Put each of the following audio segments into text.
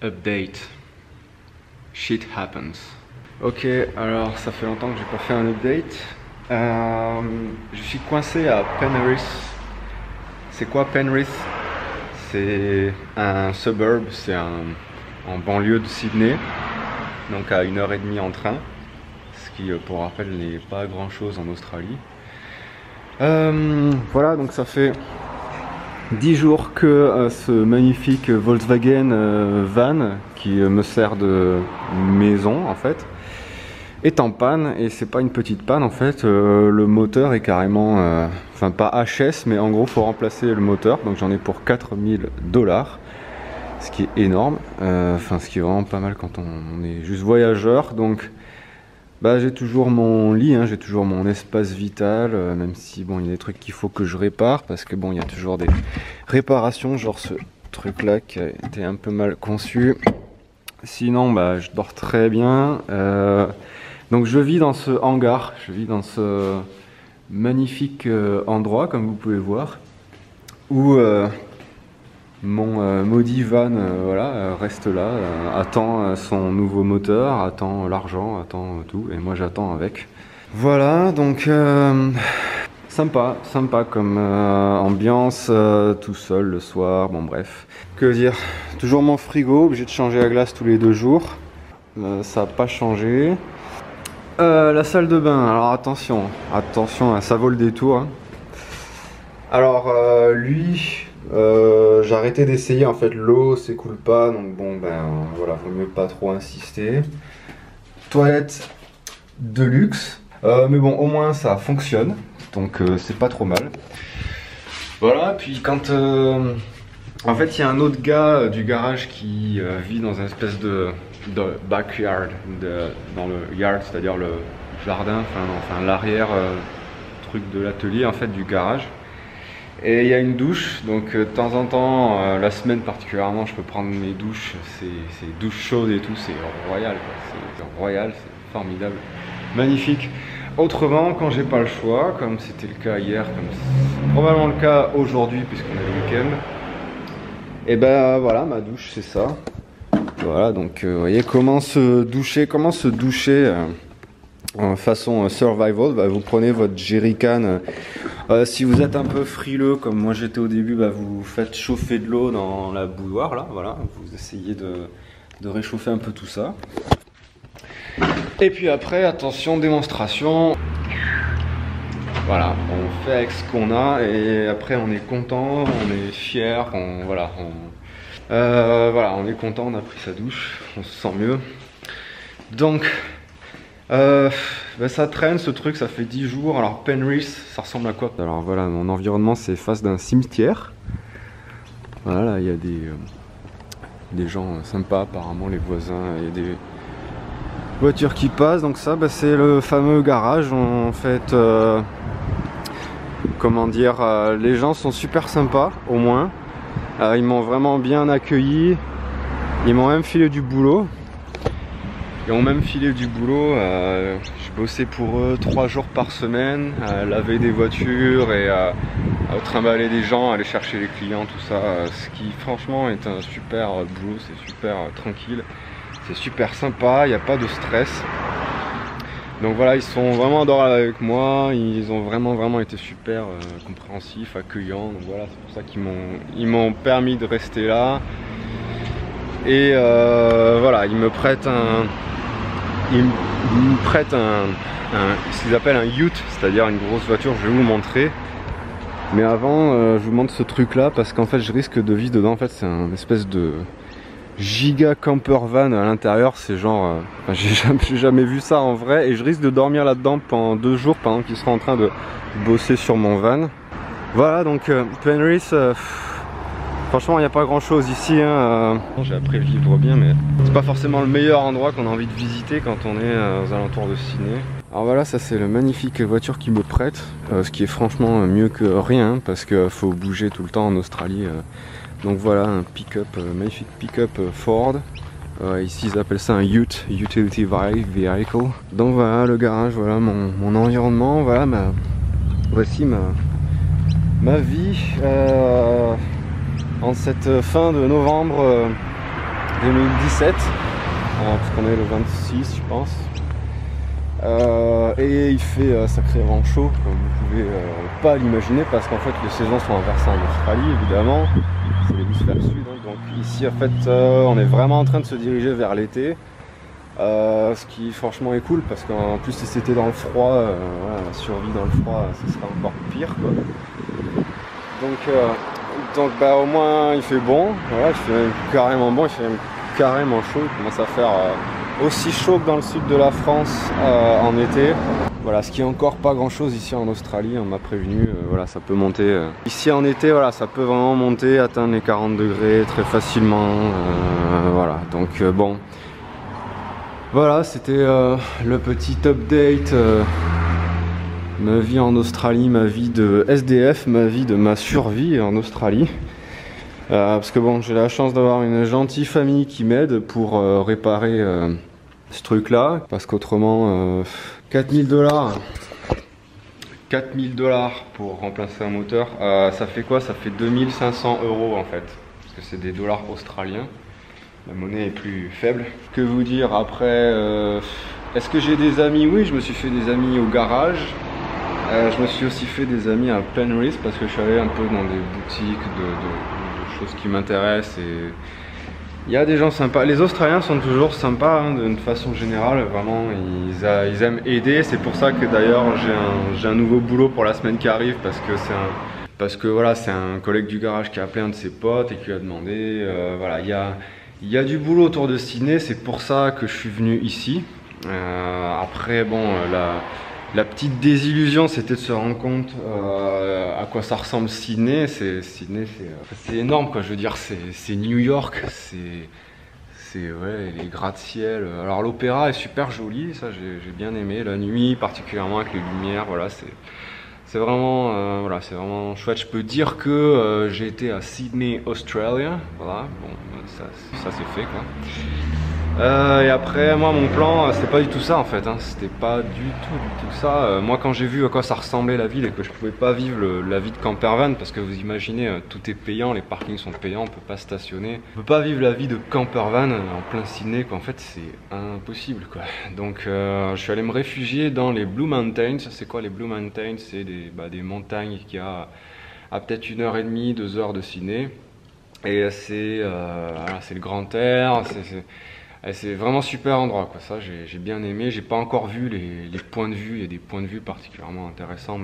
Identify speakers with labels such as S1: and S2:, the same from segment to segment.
S1: Update. Shit happens. Ok, alors ça fait longtemps que j'ai pas fait un update. Je suis coincé à Penrith. C'est quoi Penrith? C'est un suburb, c'est en banlieue de Sydney, donc à 1h30 en train, ce qui pour rappel n'est pas grand chose en Australie. Voilà, donc ça fait 10 jours que ce magnifique Volkswagen van qui me sert de maison en fait est en panne, et c'est pas une petite panne en fait, le moteur est carrément, enfin pas HS, mais en gros faut remplacer le moteur, donc j'en ai pour 4000 $, ce qui est énorme, enfin ce qui est vraiment pas mal quand on est juste voyageur. Donc bah, j'ai toujours mon lit, hein, j'ai toujours mon espace vital, même si bon il y a des trucs qu'il faut que je répare, parce que bon il y a toujours des réparations, genre ce truc là qui a été un peu mal conçu. Sinon bah je dors très bien. Donc je vis dans ce hangar, je vis dans ce magnifique endroit comme vous pouvez voir, où mon maudit van voilà, reste là, attend son nouveau moteur, attend l'argent, attend tout, et moi j'attends avec. Voilà, donc sympa comme ambiance, tout seul le soir, bon bref. Que dire, toujours mon frigo, obligé de changer la glace tous les 2 jours, ça n'a pas changé. La salle de bain, alors attention, ça vaut le détour. Hein. Alors lui, j'ai arrêté d'essayer, en fait l'eau s'écoule pas, donc bon ben voilà, vaut mieux pas trop insister. Toilette de luxe, mais bon au moins ça fonctionne, donc c'est pas trop mal. Voilà, puis quand en fait il y a un autre gars du garage qui vit dans une espèce de backyard, dans le yard, c'est-à-dire le jardin, enfin l'arrière truc de l'atelier en fait du garage. Et il y a une douche, donc de temps en temps, la semaine particulièrement, je peux prendre mes douches, c'est douche chaude et tout, c'est royal, c'est royal, c'est formidable, magnifique. Autrement, quand j'ai pas le choix, comme c'était le cas hier, comme c'est probablement le cas aujourd'hui puisqu'on est le week-end, et ben voilà, ma douche c'est ça. Voilà, donc vous voyez comment se doucher en façon survival. Bah, vous prenez votre jerrycan, si vous êtes un peu frileux comme moi j'étais au début, bah, vous faites chauffer de l'eau dans la bouilloire là, voilà, vous essayez de réchauffer un peu tout ça. Et puis après, attention, démonstration. Voilà, on fait avec ce qu'on a, et après on est content, on est fier, voilà, on est content, on a pris sa douche, on se sent mieux. Donc, bah ça traîne ce truc, ça fait 10 jours. Alors Penrith, ça ressemble à quoi? Alors voilà, mon environnement c'est face d'un cimetière. Voilà, là il y a des gens sympas apparemment, les voisins, il y a des voitures qui passent. Donc ça, bah, c'est le fameux garage en fait. Comment dire, les gens sont super sympas au moins. Ils m'ont vraiment bien accueilli, ils m'ont même filé du boulot. Je bossais pour eux 3 jours par semaine, à laver des voitures et à trimballer des gens, à aller chercher les clients, tout ça. Ce qui franchement est un super boulot, c'est super tranquille, c'est super sympa, il n'y a pas de stress. Donc voilà, ils sont vraiment adorables avec moi, ils ont vraiment été super compréhensifs, accueillants. Donc voilà, c'est pour ça qu'ils m'ont permis de rester là. Et voilà, ils me prêtent ce qu'ils appellent un ute, c'est-à-dire une grosse voiture. Je vais vous montrer. Mais avant, je vous montre ce truc là parce qu'en fait, je risque de vivre dedans. En fait, c'est un espèce de giga camper van à l'intérieur, c'est genre j'ai jamais vu ça en vrai, et je risque de dormir là-dedans pendant 2 jours pendant qu'ils seront en train de bosser sur mon van. Voilà, donc Penrith, franchement il n'y a pas grand chose ici, hein. J'ai appris à vivre bien, mais c'est pas forcément le meilleur endroit qu'on a envie de visiter quand on est aux alentours de Sydney. Alors voilà, ça c'est la magnifique voiture qu'ils me prêtent, ce qui est franchement mieux que rien parce qu'il faut bouger tout le temps en Australie. Donc voilà, un pick-up, magnifique pick-up Ford. Ici ils appellent ça un ute, utility vehicle. Donc voilà le garage, voilà mon environnement, voilà voici ma vie en cette fin de novembre 2017, parce qu'on est le 26 je pense. Et il fait sacrément chaud, comme vous pouvez pas l'imaginer, parce qu'en fait les saisons sont inversées en Australie évidemment, c'est l'hémisphère sud, hein. Donc ici en fait on est vraiment en train de se diriger vers l'été, ce qui franchement est cool, parce qu'en plus si c'était dans le froid, voilà, la survie dans le froid ce serait encore pire quoi. Donc bah au moins il fait bon, voilà, il fait même carrément bon, il fait même carrément chaud, il commence à faire aussi chaud que dans le sud de la France en été. Voilà, ce qui est encore pas grand chose ici en Australie, on m'a prévenu, voilà, ça peut monter. Ici en été, voilà, ça peut vraiment monter, atteindre les 40 degrés très facilement, voilà, donc bon. Voilà, c'était le petit update, ma vie en Australie, ma vie de SDF, ma vie de ma survie en Australie. Parce que bon, j'ai la chance d'avoir une gentille famille qui m'aide pour réparer ce truc là, parce qu'autrement 4000 $, pour remplacer un moteur, ça fait quoi? Ça fait 2500 € en fait, parce que c'est des dollars australiens, la monnaie est plus faible. Que vous dire après, est-ce que j'ai des amis? Oui, je me suis fait des amis au garage. Je me suis aussi fait des amis à Penrith, parce que je suis allé un peu dans des boutiques de choses qui m'intéressent, et il y a des gens sympas. Les Australiens sont toujours sympas, hein, d'une façon générale, vraiment ils aiment aider. C'est pour ça que d'ailleurs j'ai un nouveau boulot pour la semaine qui arrive, parce que voilà, c'est un collègue du garage qui a appelé un de ses potes et qui lui a demandé, voilà, il y a du boulot autour de Sydney, c'est pour ça que je suis venu ici. Après bon, la petite désillusion, c'était de se rendre compte à quoi ça ressemble Sydney. Sydney, c'est énorme quoi. Je veux dire, c'est New York, c'est ouais, les gratte-ciel. Alors l'opéra est super joli, ça j'ai bien aimé. La nuit, particulièrement avec les lumières, voilà, c'est vraiment voilà, c'est vraiment chouette. Je peux dire que j'ai été à Sydney, Australia. Voilà, bon, ça c'est fait quoi. Et après, moi, mon plan, c'était pas du tout ça en fait, hein. C'était pas du tout ça. Moi, quand j'ai vu à quoi ça ressemblait la ville et que je pouvais pas vivre la vie de campervan, parce que vous imaginez, tout est payant, les parkings sont payants, on peut pas stationner. On peut pas vivre la vie de campervan en plein Sydney, quoi. En fait, c'est impossible, quoi. Donc, je suis allé me réfugier dans les Blue Mountains. C'est quoi les Blue Mountains? C'est des montagnes qui a à peut-être 1h30, 2 heures de Sydney. Et c'est le grand air, c'est vraiment super endroit quoi. Ça j'ai bien aimé. J'ai pas encore vu les points de vue, il y a des points de vue particulièrement intéressants,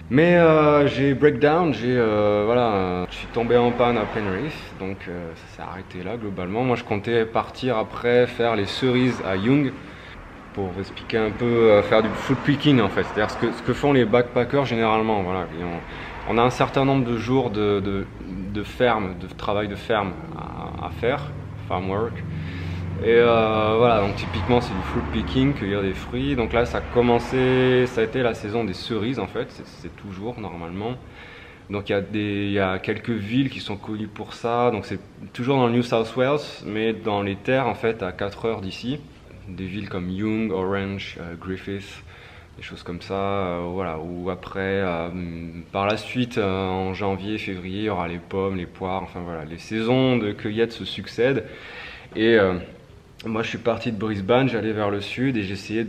S1: mais j'ai breakdown, voilà, je suis tombé en panne à Penrith, donc ça s'est arrêté là globalement. Moi je comptais partir après faire les cerises à Young, pour vous expliquer un peu, faire du fruit picking en fait, c'est-à-dire ce que font les backpackers généralement, voilà. On a un certain nombre de jours de travail de ferme à faire, farm work. Et voilà, donc typiquement c'est du fruit picking, cueillir des fruits. Donc là ça a été la saison des cerises en fait, c'est toujours normalement. Donc il y a quelques villes qui sont connues pour ça, donc c'est toujours dans le New South Wales, mais dans les terres en fait à 4 heures d'ici. Des villes comme Young, Orange, Griffith, des choses comme ça, voilà. Ou après, par la suite, en janvier, février, il y aura les pommes, les poires, enfin voilà, les saisons de cueillette se succèdent. Et moi je suis parti de Brisbane, j'allais vers le sud et j'essayais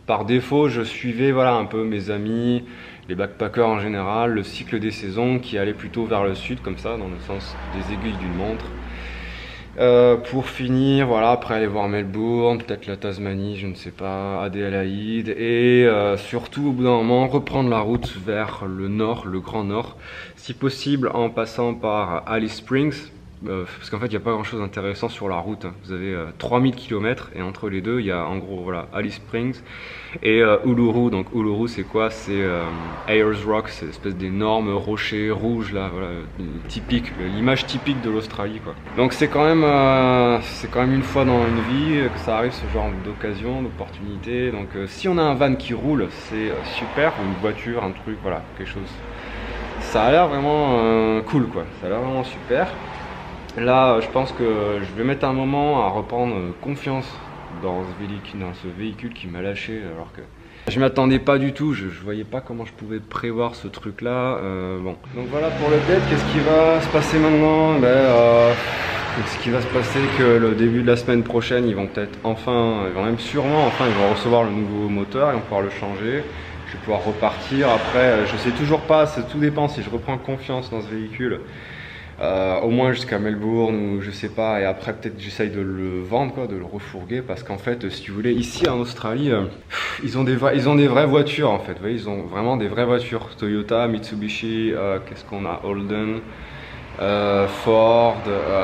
S1: par défaut je suivais voilà un peu mes amis, les backpackers en général, le cycle des saisons qui allait plutôt vers le sud comme ça, dans le sens des aiguilles d'une montre. Pour finir, voilà, après aller voir Melbourne, peut-être la Tasmanie, je ne sais pas, Adélaïde, et surtout au bout d'un moment reprendre la route vers le nord, le grand nord, si possible en passant par Alice Springs. Parce qu'en fait il n'y a pas grand chose d'intéressant sur la route, hein. Vous avez 3000 km et entre les deux il y a en gros voilà, Alice Springs et Uluru. Donc Uluru c'est quoi? C'est Ayers Rock, c'est une espèce d'énormes rochers rouges là, voilà, typique, l'image typique de l'Australie quoi. Donc c'est quand même une fois dans une vie que ça arrive, ce genre d'occasion, d'opportunité. Donc si on a un van qui roule c'est super, une voiture, un truc, voilà, quelque chose. Ça a l'air vraiment cool quoi, ça a l'air vraiment super. Là, je pense que je vais mettre un moment à reprendre confiance dans ce véhicule qui m'a lâché, alors que je m'y attendais pas du tout, je voyais pas comment je pouvais prévoir ce truc là. Bon. Donc voilà pour le test, qu'est-ce qui va se passer maintenant? ce qui va se passer, que le début de la semaine prochaine, ils vont peut-être enfin, ils vont même sûrement, enfin, ils vont recevoir le nouveau moteur, ils vont pouvoir le changer. Je vais pouvoir repartir. Après, je sais toujours pas, tout dépend si je reprends confiance dans ce véhicule. Au moins jusqu'à Melbourne ou je sais pas, et après peut-être j'essaye de le vendre, quoi, de le refourguer, parce qu'en fait, si vous voulez, ici en Australie, ils ont des vraies voitures en fait. Vous voyez, ils ont vraiment des vraies voitures. Toyota, Mitsubishi, qu'est-ce qu'on a, Holden, Ford,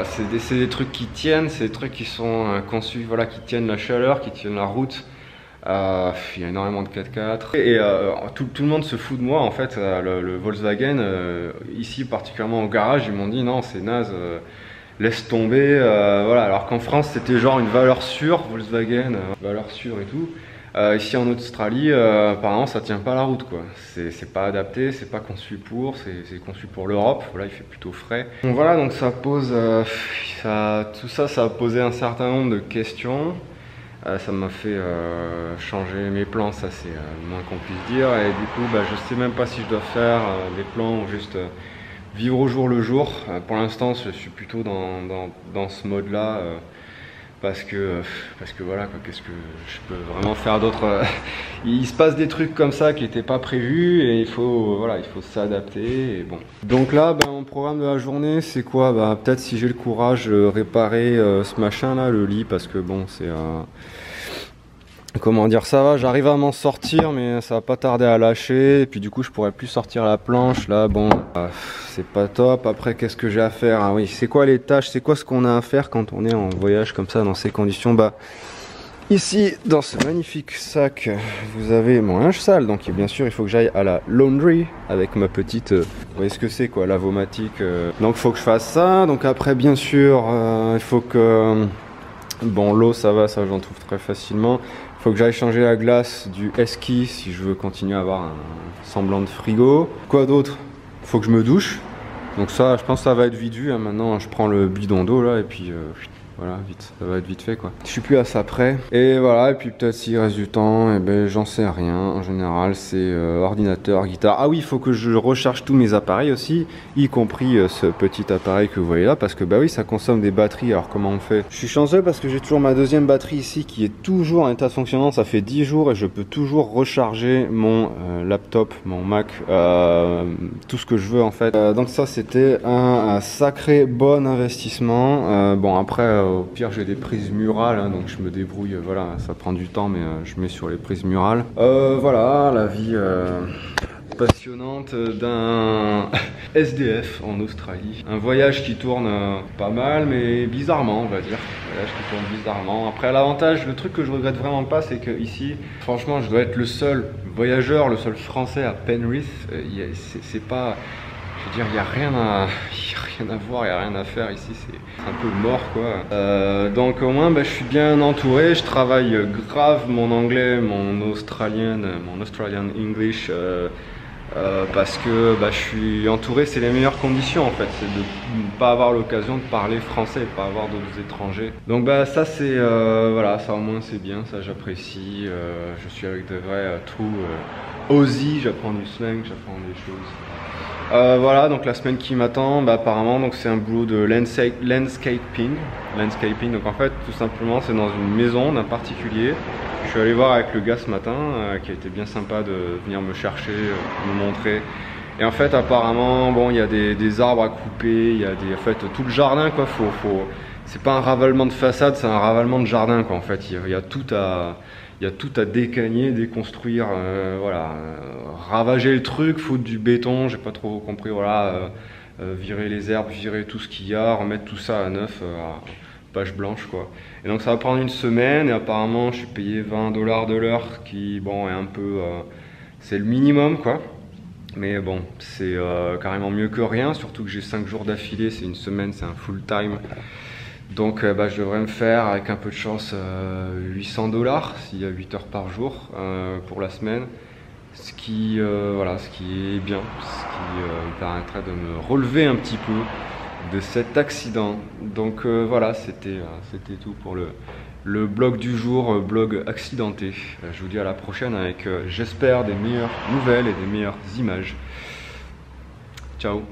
S1: c'est des trucs qui tiennent, c'est des trucs qui sont conçus, voilà, qui tiennent la chaleur, qui tiennent la route. Il y a énormément de 4x4 et tout le monde se fout de moi en fait. Le Volkswagen ici, particulièrement au garage, ils m'ont dit non, c'est naze, laisse tomber, voilà. Alors qu'en France c'était genre une valeur sûre, Volkswagen, valeur sûre et tout. Ici en Australie, apparemment ça tient pas la route, quoi. C'est pas adapté, c'est pas conçu pour, c'est conçu pour l'Europe. Voilà, il fait plutôt frais. Donc voilà, donc ça pose, tout ça, ça a posé un certain nombre de questions. Ça m'a fait changer mes plans, ça c'est le moins qu'on puisse dire. Et du coup, je sais même pas si je dois faire des plans ou juste vivre au jour le jour. Pour l'instant, je suis plutôt dans ce mode-là. Parce que voilà, qu'est-ce que je peux vraiment faire d'autre. Il se passe des trucs comme ça qui n'étaient pas prévus et il faut s'adapter. Et bon. Donc là, mon programme de la journée, c'est quoi? Peut-être si j'ai le courage de réparer ce machin là, le lit, parce que bon, c'est comment dire, ça va, j'arrive à m'en sortir, mais ça va pas tarder à lâcher. Et puis du coup, je pourrais plus sortir la planche là. Bon, c'est pas top. Après, qu'est-ce que j'ai à faire? Ah oui, c'est quoi les tâches? C'est quoi ce qu'on a à faire quand on est en voyage comme ça, dans ces conditions? Ici, dans ce magnifique sac, vous avez mon linge sale. Donc bien sûr, il faut que j'aille à la laundry avec ma petite, vous voyez ce que c'est, quoi, lavomatique. Donc il faut que je fasse ça. Donc après, bien sûr, il faut que, bon, l'eau, ça va, ça j'en trouve très facilement. Il faut que j'aille changer la glace du Esquis si je veux continuer à avoir un semblant de frigo. Quoi d'autre? Il faut que je me douche. Donc ça, je pense que ça va être vite vu, hein. Maintenant, je prends le bidon d'eau là et puis voilà, vite, ça va être vite fait, quoi. Je suis plus à ça près. Et voilà, et puis peut-être s'il reste du temps, j'en sais rien. En général, c'est ordinateur, guitare. Ah oui, il faut que je recharge tous mes appareils aussi, y compris ce petit appareil que vous voyez là, parce que oui, ça consomme des batteries. Alors comment on fait? Je suis chanceux parce que j'ai toujours ma deuxième batterie ici qui est toujours en état de fonctionnement. Ça fait 10 jours et je peux toujours recharger mon laptop, mon Mac, tout ce que je veux en fait. Donc ça, c'était un sacré bon investissement. Bon, après, au pire, j'ai des prises murales, hein, donc je me débrouille. Voilà, ça prend du temps, mais je mets sur les prises murales. Voilà, la vie passionnante d'un SDF en Australie. Un voyage qui tourne pas mal, mais bizarrement, on va dire. Un voyage qui tourne bizarrement. Après, l'avantage, le truc que je regrette vraiment pas, c'est que ici, franchement, je dois être le seul voyageur, le seul Français à Penrith. C'est pas... Je veux dire, il n'y a rien à voir, il n'y a rien à faire ici, c'est un peu mort, quoi. Donc au moins, je suis bien entouré, je travaille grave mon anglais, mon Australian English, parce que je suis entouré, c'est les meilleures conditions en fait, c'est de ne pas avoir l'occasion de parler français, de ne pas avoir d'autres étrangers. Donc ça c'est, voilà, ça au moins c'est bien, ça j'apprécie, je suis avec de vrais trous Aussie, j'apprends du slang, j'apprends des choses. Voilà, donc la semaine qui m'attend, apparemment, donc c'est un boulot de landscaping. Donc en fait, tout simplement, c'est dans une maison d'un particulier. Je suis allé voir avec le gars ce matin, qui a été bien sympa de venir me chercher, me montrer. Et en fait, apparemment, bon, il y a des arbres à couper, il y a en fait, tout le jardin, quoi. C'est pas un ravalement de façade, c'est un ravalement de jardin, quoi. En fait, il y a tout à décagner, déconstruire, voilà, ravager le truc, foutre du béton, j'ai pas trop compris, voilà, virer les herbes, virer tout ce qu'il y a, remettre tout ça à neuf, à page blanche, quoi. Et donc ça va prendre une semaine et apparemment je suis payé 20 $ de l'heure, qui bon est un peu, c'est le minimum, quoi. Mais bon, c'est carrément mieux que rien, surtout que j'ai 5 jours d'affilée, c'est une semaine, c'est un full time. Donc je devrais me faire, avec un peu de chance, 800 $ s'il y a 8 heures par jour pour la semaine. Ce qui, voilà, ce qui est bien, ce qui me permettrait de me relever un petit peu de cet accident. Donc voilà, c'était tout pour le blog du jour, blog accidenté. Je vous dis à la prochaine avec, j'espère, des meilleures nouvelles et des meilleures images. Ciao!